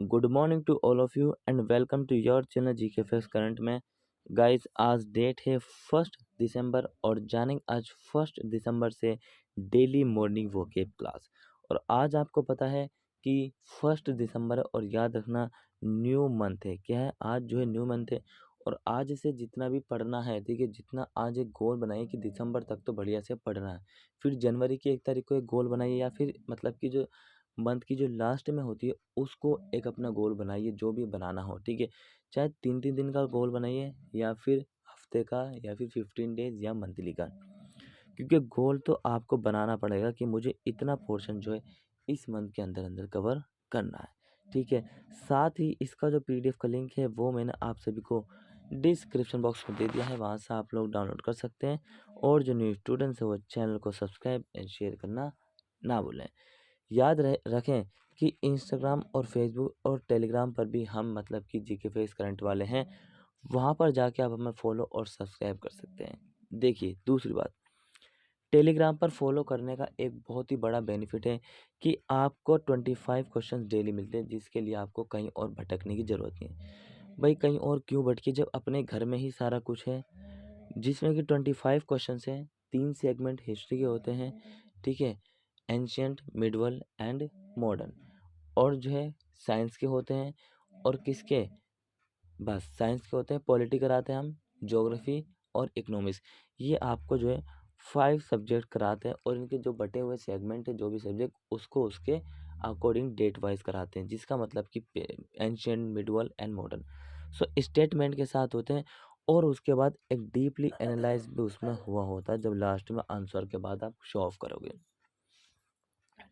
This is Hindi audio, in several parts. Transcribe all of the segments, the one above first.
Good morning to all of you and welcome to your channel GK facts current में। गाइस आज डेट है 1 दिसंबर और जानेंगे आज 1 दिसंबर से डेली मॉर्निंग वोकेब क्लास। और आज आपको पता है कि 1 दिसंबर और याद रखना न्यू मंथ है। क्या है आज जो है न्यू मंथ है और आज से जितना भी पढ़ना है, ठीक है, जितना आज एक गोल बनाइए कि दिसंबर तक तो बढ़िया से पढ़ना है। फिर जनवरी की 1 तारीख को एक गोल बनाइए या फिर मतलब कि जो मंथ की जो लास्ट में होती है उसको एक अपना गोल बनाइए, जो भी बनाना हो, ठीक है। चाहे 3-3 दिन का गोल बनाइए या फिर हफ्ते का या फिर 15 डेज या मंथली का, क्योंकि गोल तो आपको बनाना पड़ेगा कि मुझे इतना पोर्शन जो है इस मंथ के अंदर अंदर कवर करना है, ठीक है। साथ ही इसका जो पीडीएफ का लिंक है वो मैंने आप सभी को डिस्क्रिप्शन बॉक्स में दे दिया है, वहाँ से आप लोग डाउनलोड कर सकते हैं। और जो न्यू स्टूडेंट्स है वो चैनल को सब्सक्राइब एंड शेयर करना ना भूलें। याद रखें कि इंस्टाग्राम और फेसबुक और टेलीग्राम पर भी हम मतलब कि जीके फेस करंट वाले हैं, वहाँ पर जाके आप हमें फॉलो और सब्सक्राइब कर सकते हैं। देखिए दूसरी बात, टेलीग्राम पर फॉलो करने का एक बहुत ही बड़ा बेनिफिट है कि आपको 25 क्वेश्चन डेली मिलते हैं, जिसके लिए आपको कहीं और भटकने की ज़रूरत नहीं है। भाई कहीं और क्यों भटके जब अपने घर में ही सारा कुछ है, जिसमें कि 25 क्वेश्चन हैं। 3 सेगमेंट हिस्ट्री के होते हैं, ठीक है, एंशियंट, मिडवल एंड मॉडर्न। और जो है साइंस के होते हैं और किसके, बस साइंस के होते हैं। पॉलिटी कराते हैं हम, ज्योग्राफी और इकोनॉमिक्स। ये आपको जो है 5 सब्जेक्ट कराते हैं और इनके जो बटे हुए सेगमेंट है, जो भी सब्जेक्ट उसको उसके अकॉर्डिंग डेट वाइज कराते हैं, जिसका मतलब कि ancient, medieval and modern so statement के साथ होते हैं। और उसके बाद एक डीपली एनालाइज भी उसमें हुआ होता है, जब लास्ट में आंसर के बाद आप शो ऑफ करोगे,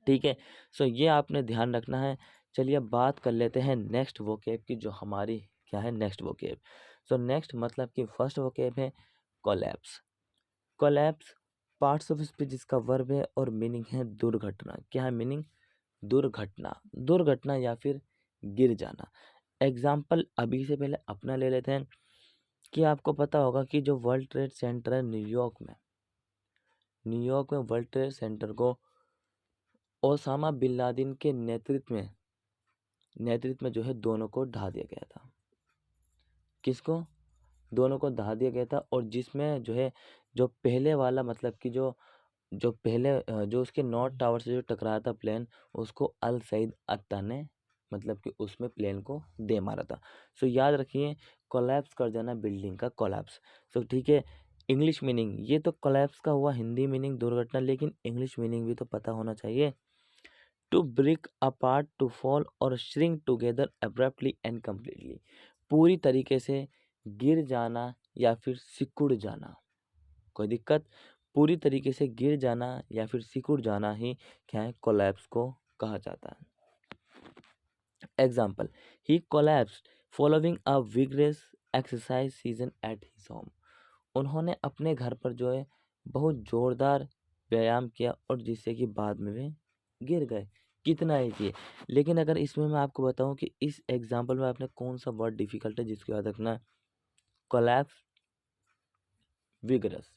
ठीक है। सो ये आपने ध्यान रखना है। चलिए अब बात कर लेते हैं नेक्स्ट वोकेब की, जो हमारी क्या है नेक्स्ट वोकेब। सो नेक्स्ट मतलब कि फर्स्ट वोकेब है collapse. Collapse parts of speech जिसका वर्ब है और मीनिंग है दुर्घटना। क्या है मीनिंग? दुर्घटना, दुर्घटना या फिर गिर जाना। एग्जाम्पल अभी से पहले अपना ले लेते हैं कि आपको पता होगा कि जो वर्ल्ड ट्रेड सेंटर है न्यूयॉर्क में वर्ल्ड ट्रेड सेंटर को ओसामा बिन लादेन के नेतृत्व में जो है दोनों को ढा दिया गया था। किसको? दोनों को ढा दिया गया था। और जिसमें जो है जो पहले वाला मतलब कि जो पहले जो उसके नॉर्थ टावर से जो टकराया था प्लेन, उसको अल सईद अत्ता ने मतलब कि उसमें प्लेन को दे मारा था। सो याद रखिए कोलैप्स कर जाना, बिल्डिंग का कोलैप्स। सो ठीक है। इंग्लिश मीनिंग, ये तो कोलैप्स का हुआ हिंदी मीनिंग दुर्घटना, लेकिन इंग्लिश मीनिंग भी तो पता होना चाहिए। To break apart, to fall or shrink together abruptly and completely, पूरी तरीके से गिर जाना या फिर सिकुड़ जाना। कोई दिक्कत? पूरी तरीके से गिर जाना या फिर सिकुड़ जाना ही क्या है, कोलैप्स को कहा जाता है। Example, he collapsed following a vigorous exercise session at his home. उन्होंने अपने घर पर जो है बहुत जोरदार व्यायाम किया और जिससे कि बाद में वे गिर गए। कितना ईजी है। लेकिन अगर इसमें मैं आपको बताऊं कि इस एग्जाम्पल में आपने कौन सा वर्ड डिफिकल्ट है जिसको याद रखना है, collapse, vigorous,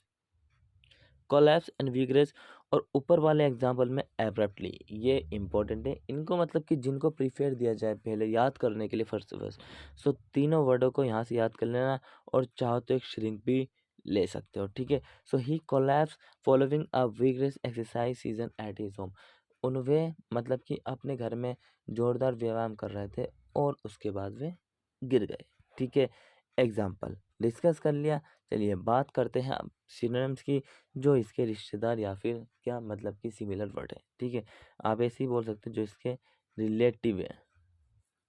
collapse and vigorous. और ऊपर वाले एग्जाम्पल में एब्रप्टली, ये इंपॉर्टेंट है। इनको मतलब कि जिनको प्रीफेयर दिया जाए पहले याद करने के लिए फर्स्ट वर्स, सो तीनों वर्डों को यहाँ से याद कर लेना और चाहो तो एक श्रिंक भी ले सकते हो, ठीक है। So he collapse following a vigorous exercise session at his home. उनवे मतलब कि अपने घर में जोरदार व्यायाम कर रहे थे और उसके बाद वे गिर गए, ठीक है। एग्जाम्पल डिस्कस कर लिया। चलिए बात करते हैं अब सिनोनिम्स की, जो इसके रिश्तेदार या फिर क्या मतलब कि सिमिलर वर्ड है, ठीक है। आप ऐसे ही बोल सकते हैं जो इसके रिलेटिव है।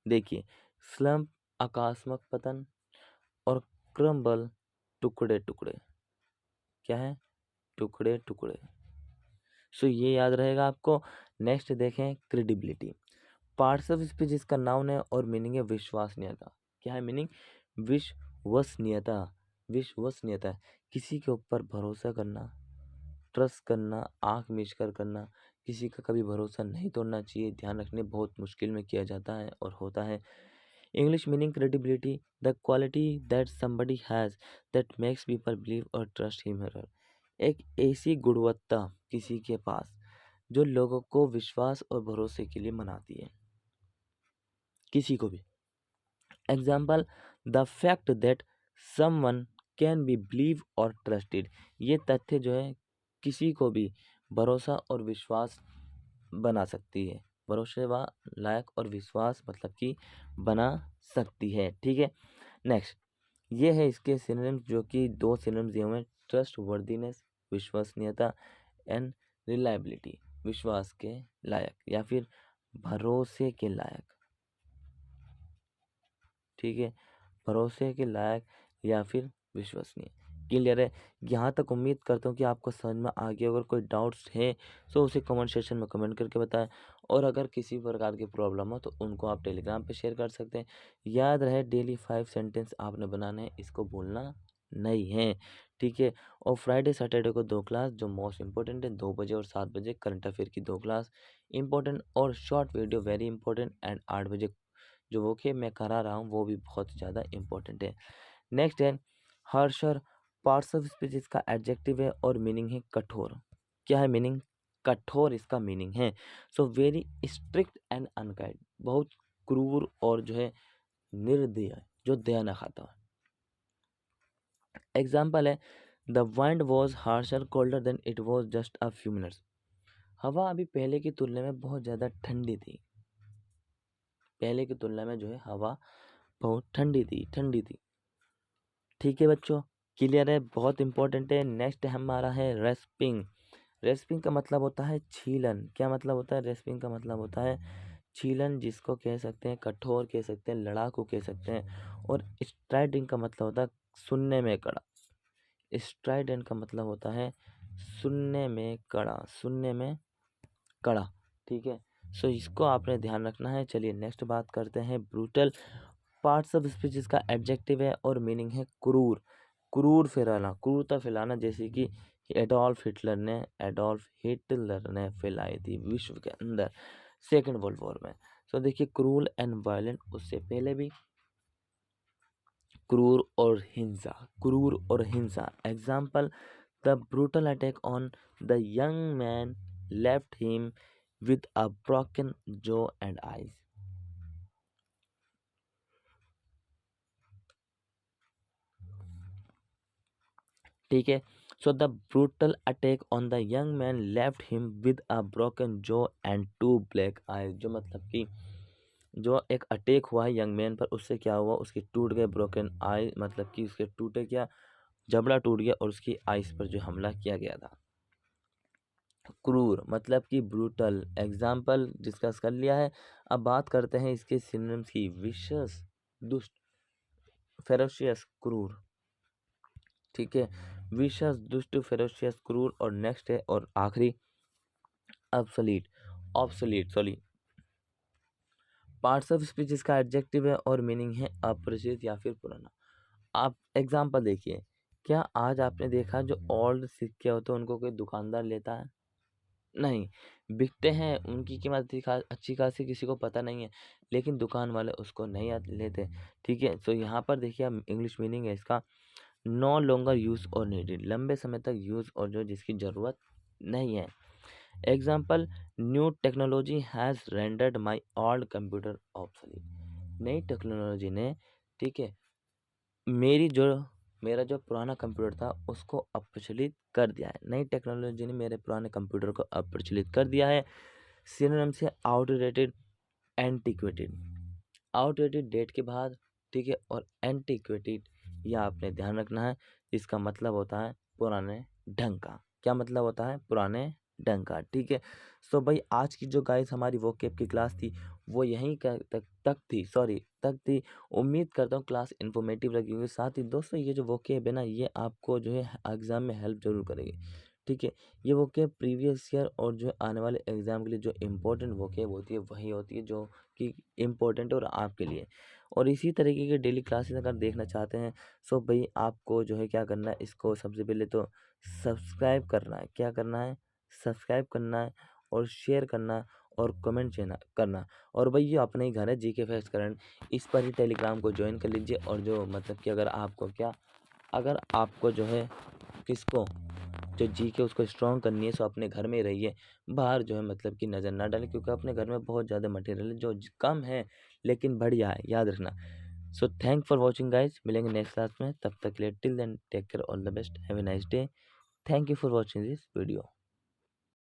देखिए स्लम्प आकस्मिक पतन और क्रम्बल टुकड़े टुकड़े। क्या है? टुकड़े टुकड़े। सो ये याद रहेगा आपको। नेक्स्ट देखें क्रेडिबिलिटी। पार्ट्स ऑफ स्पीच जिसका नाउन है और मीनिंग है विश्वसनीयता। क्या है मीनिंग? विश्वसनीयता, विश्वसनीयता, किसी के ऊपर भरोसा करना, ट्रस्ट करना, आंख मीच कर करना। किसी का कभी भरोसा नहीं तोड़ना चाहिए, ध्यान रखने बहुत मुश्किल में किया जाता है और होता है। English meaning credibility, the quality that somebody has that makes people believe और ट्रस्ट हिम हर। एक ऐसी गुणवत्ता किसी के पास जो लोगों को विश्वास और भरोसे के लिए मनाती है। किसी को भी। Example, the fact that someone can be believe और ट्रस्टेड, ये तथ्य जो है किसी को भी भरोसा और विश्वास बना सकती है, भरोसे व लायक और विश्वास मतलब कि बना सकती है। ठीक है, नेक्स्ट ये है इसके सिनोनिम्स, जो कि दो सिनोनिम्स दिए हुए हैं, ट्रस्ट वर्दीनेस विश्वसनीयता एंड रिलायबिलिटी विश्वास के लायक या फिर भरोसे के लायक। ठीक है, भरोसे के लायक या फिर विश्वसनीय। क्लियर है? यहाँ तक उम्मीद करता हूँ कि आपको समझ में आ गया। अगर कोई डाउट्स है तो उसे कमेंट सेक्शन में कमेंट करके बताएं, और अगर किसी प्रकार की प्रॉब्लम हो तो उनको आप टेलीग्राम पे शेयर कर सकते हैं। याद रहे डेली 5 सेंटेंस आपने बनाने हैं, इसको भूलना नहीं है। ठीक है, और फ्राइडे सैटरडे को 2 क्लास जो मोस्ट इंपॉर्टेंट है, 2 बजे और 7 बजे करंट अफेयर की 2 क्लास इंपॉर्टेंट और short video very important, and 8 बजे जो वोकेब मैं करा रहा हूँ वो भी बहुत ज़्यादा इंपॉर्टेंट है। नेक्स्ट है हार्शर, पार्ट्स ऑफ स्पीच इसका एडजेक्टिव है और मीनिंग है कठोर। क्या है मीनिंग? कठोर इसका मीनिंग है। So very strict and unkind, बहुत क्रूर और जो है निर्दय, जो दया न खाता है। एग्जाम्पल है the wind was harsher colder than it was just a few minutes, हवा अभी पहले की तुलना में बहुत ज़्यादा ठंडी थी। पहले की तुलना में जो है हवा बहुत ठंडी थी। ठीक है बच्चों, क्लियर है? बहुत इंपॉर्टेंट है। नेक्स्ट हमारा है रेस्पिंग। रेस्पिंग का मतलब होता है छीलन। क्या मतलब होता है? रेस्पिंग का मतलब होता है छीलन, जिसको कह सकते हैं कठोर, कह सकते हैं लड़ाकू, कह सकते हैं। और स्ट्राइडिंग का मतलब होता है सुनने में कड़ा। स्ट्राइडेंट का मतलब होता है सुनने में कड़ा, सुनने में कड़ा। ठीक है, सो इसको आपने ध्यान रखना है। चलिए नेक्स्ट बात करते हैं ब्रूटल। पार्ट्स ऑफ स्पीच इसका एडजेक्टिव है और मीनिंग है क्रूर। क्रूर फैलाना, क्रूरता फैलाना, जैसे कि एडोल्फ हिटलर ने फैलाई थी विश्व के अंदर सेकेंड वर्ल्ड वॉर में। सो देखिए क्रूर एंड वायलेंट, उससे पहले भी क्रूर और हिंसा, क्रूर और हिंसा। Example, the brutal attack on the young man left him with a broken jaw and eyes। ठीक है, so the brutal attack on the young man left him with a broken jaw and 2 black eyes, जो मतलब कि जो एक अटैक हुआ है यंग मैन पर, उससे क्या हुआ, उसके टूट गए ब्रोकन आई, मतलब कि उसके टूटे क्या, जबड़ा टूट गया और उसकी आइस पर जो हमला किया गया था। क्रूर मतलब कि ब्रूटल, एग्जाम्पल डिस्कस कर लिया है। अब बात करते हैं इसके सिनोनिम्स की। विशस, दुष्ट, फेरोशियस, क्रूर। ठीक है, विशस, दुष्ट, फेरोशियस, क्रूर। और नेक्स्ट है और आखिरी obsolete, sorry. Parts of speech इसका एडजेक्टिव है और मीनिंग है अपरिचित या फिर पुराना। आप एग्जाम्पल देखिए, क्या आज आपने देखा जो ओल्ड सिक्के होते हैं उनको कोई दुकानदार लेता है? नहीं, बिकते हैं, उनकी कीमत अच्छी खासी किसी को पता नहीं है, लेकिन दुकान वाले उसको नहीं लेते। ठीक है, तो यहाँ पर देखिए इंग्लिश मीनिंग है इसका नो लॉन्गर यूज और नीडेड, लंबे समय तक यूज और जो जिसकी ज़रूरत नहीं है। Example, new technology has rendered my old computer obsolete, नई टेक्नोलॉजी ने, ठीक है, मेरी जो मेरा जो पुराना कंप्यूटर था उसको अप्रचलित कर दिया है। नई टेक्नोलॉजी ने मेरे पुराने कंप्यूटर को अप्रचलित कर दिया है। सिनोनिम से आउटडेटेड, एंटीक्वेटेड। आउटडेटेड डेट के बाद, ठीक है, और एंटीक्वेटेड यह आपने ध्यान रखना है। इसका मतलब होता है पुराने ढंग का। क्या मतलब होता है? पुराने ढंग का। ठीक है, सो भाई आज की जो गाइस हमारी वोकेब की क्लास थी वो यहीं तक थी। उम्मीद करता हूँ क्लास इन्फॉर्मेटिव लगी होगी। साथ ही दोस्तों ये जो वोकेब है ना, ये आपको जो है एग्ज़ाम में हेल्प जरूर करेगी। ठीक है, ये वोकेब प्रीवियस ईयर और जो आने वाले एग्ज़ाम के लिए जो इम्पोर्टेंट वोकेब होती है वही होती है जो कि इम्पोर्टेंट और आपके लिए। और इसी तरीके के डेली क्लासेस अगर देखना चाहते हैं, सो भाई आपको जो है क्या करना है, इसको सबसे पहले तो सब्सक्राइब करना है। क्या करना है? सब्सक्राइब करना है और शेयर करना है और कमेंट करना। और भाई ये अपने ही घर है जीके फैक्ट्स करंट, इस पर ही टेलीग्राम को ज्वाइन कर लीजिए। और जो मतलब कि अगर आपको जो है किसको जो जीके उसको स्ट्रॉन्ग करनी है, सो अपने घर में ही रहिए, बाहर जो है मतलब कि नज़र ना डालें, क्योंकि अपने घर में बहुत ज़्यादा मटेरियल है जो कम है लेकिन बढ़िया है, याद रखना। So thank for watching guys, मिलेंगे नेक्स्ट क्लास में, तब तक के लिए till then take care, all the best, have a nice day, thank you for watching this video.